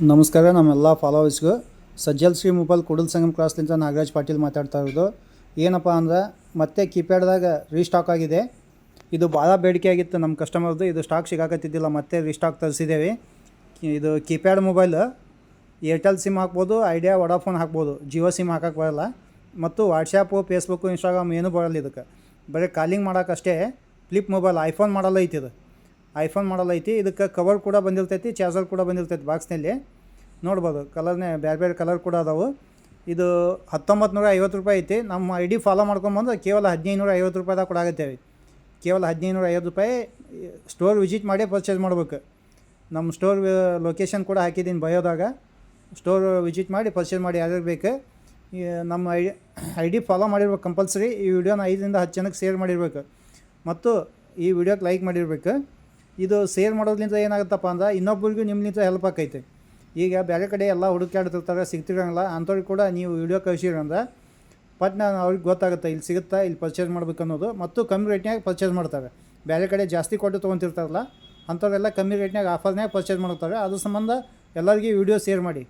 ನಮಸ್ಕಾರ ನಮ್ಮೆಲ್ಲ ಫಾಲೋವರ್ಸ್ಗೂ ಸಜ್ಜಲ್ ಶ್ರೀ ಮೊಬೈಲ್ ಕೂಡಲ ಸಂಗಮ್ ಕ್ರಾಸ್ಲಿಂದ ನಾಗರಾಜ್ ಪಾಟೀಲ್ ಮಾತಾಡ್ತಾ ಇರೋದು. ಏನಪ್ಪ ಅಂದ್ರೆ ಮತ್ತೆ ಕೀಪ್ಯಾಡ್ದಾಗ ರೀಸ್ಟಾಕ್ ಆಗಿದೆ. ಇದು ಭಾಳ ಬೇಡಿಕೆ ಆಗಿತ್ತು ನಮ್ಮ ಕಸ್ಟಮರ್ದು. ಇದು ಸ್ಟಾಕ್ ಸಿಗಾಕತ್ತಿದ್ದಿಲ್ಲ, ಮತ್ತೆ ರೀಸ್ಟಾಕ್ ತರಿಸಿದ್ದೇವೆ. ಇದು ಕೀಪ್ಯಾಡ್ ಮೊಬೈಲ್ ಏರ್ಟೆಲ್ ಸಿಮ್ ಹಾಕ್ಬೋದು, ಐಡಿಯಾ ವಡಾಫೋನ್ ಹಾಕ್ಬೋದು, ಜಿಯೋ ಸಿಮ್ ಹಾಕಕ್ಕೆ ಬರೋಲ್ಲ. ಮತ್ತು ವಾಟ್ಸಪ್ಪು, ಫೇಸ್ಬುಕ್ಕು, ಇನ್ಸ್ಟಾಗ್ರಾಮ್ ಏನೂ ಬರೋಲ್ಲ. ಇದಕ್ಕೆ ಬರೀ ಕಾಲಿಂಗ್ ಮಾಡೋಕ್ಕಷ್ಟೇ. ಫ್ಲಿಪ್ ಮೊಬೈಲ್ ಐಫೋನ್ ಮಾಡಲ್ಲ ಐತಿ. ಇದು ಐಫೋನ್ ಮಾಡಲ್ ಐತಿ. ಇದಕ್ಕೆ ಕವರ್ ಕೂಡ ಬಂದಿರ್ತೈತಿ, ಚಾರ್ಜರ್ ಕೂಡ ಬಂದಿರ್ತೈತಿ ಬಾಕ್ಸ್ನಲ್ಲಿ. ನೋಡ್ಬೋದು ಕಲರ್ನೇ ಬೇರೆ ಬೇರೆ ಕಲರ್ ಕೂಡ ಅದಾವೆ. ಇದು 1950 ರೂಪಾಯಿ ಐತಿ. ನಮ್ಮ ಐ ಡಿ ಫಾಲೋ ಮಾಡ್ಕೊಂಬಂದು ಕೇವಲ 1550 ರೂಪಾಯಿದಾಗ ಕೊಡಾಗತ್ತೇವೆ. ಕೇವಲ 1550 ರೂಪಾಯಿ. ಸ್ಟೋರ್ ವಿಸಿಟ್ ಮಾಡಿ ಪರ್ಚೇಸ್ ಮಾಡ್ಬೇಕು. ನಮ್ಮ ಸ್ಟೋರ್ ಲೊಕೇಶನ್ ಕೂಡ ಹಾಕಿದ್ದೀನಿ ಬಯೋದಾಗ. ಸ್ಟೋರ್ ವಿಸಿಟ್ ಮಾಡಿ ಪರ್ಚೇಸ್ ಮಾಡಿ ಯಾರ್ಯಾರು ಬೇಕು. ನಮ್ಮ ಐ ಡಿ ಫಾಲೋ ಮಾಡಿರ್ಬೇಕು ಕಂಪಲ್ಸರಿ. ಈ ವಿಡಿಯೋನ 5ರಿಂದ 10 ಜನಕ್ಕೆ ಶೇರ್ ಮಾಡಿರ್ಬೇಕು ಮತ್ತು ಈ ವಿಡಿಯೋಕ್ಕೆ ಲೈಕ್ ಮಾಡಿರ್ಬೇಕು. ಇದು ಶೇರ್ ಮಾಡೋದ್ರಿಂದ ಏನಾಗುತ್ತಪ್ಪ ಅಂದ್ರೆ ಇನ್ನೊಬ್ಬರಿಗೂ ನಿಮ್ಮಿಂದ ಹೆಲ್ಪ್ ಆಕೈತೆ. ಈಗ ಬೇರೆ ಕಡೆ ಎಲ್ಲ ಹುಡುಕಾಡ್ತಿರ್ತಾರೆ, ಸಿಗ್ತಿರೋಂಗಿಲ್ಲ. ಅಂಥವ್ರಿಗೆ ಕೂಡ ನೀವು ವಿಡಿಯೋ ಕಳಿಸಿರಂದ್ರೆ ಪಟ್ನ ಅವ್ರಿಗೆ ಗೊತ್ತಾಗುತ್ತೆ ಇಲ್ಲಿ ಸಿಗುತ್ತಾ, ಇಲ್ಲಿ ಪರ್ಚೇಸ್ ಮಾಡ್ಬೇಕು ಅನ್ನೋದು. ಮತ್ತು ಕಮ್ಮಿ ರೇಟ್ನಾಗ ಪರ್ಚೇಸ್ ಮಾಡ್ತಾರೆ. ಬೇರೆ ಕಡೆ ಜಾಸ್ತಿ ಕೊಟ್ಟು ತೊಗೊತಿರ್ತಾರಲ್ಲ ಅಂಥವ್ರೆಲ್ಲ ಕಮ್ಮಿ ರೇಟ್ನಾಗ ಆಫರ್ನಾಗ ಪರ್ಚೇಸ್ ಮಾಡ್ತಾರೆ. ಅದ್ರ ಸಂಬಂಧ ಎಲ್ಲರಿಗೂ ವಿಡಿಯೋ ಶೇರ್ ಮಾಡಿ.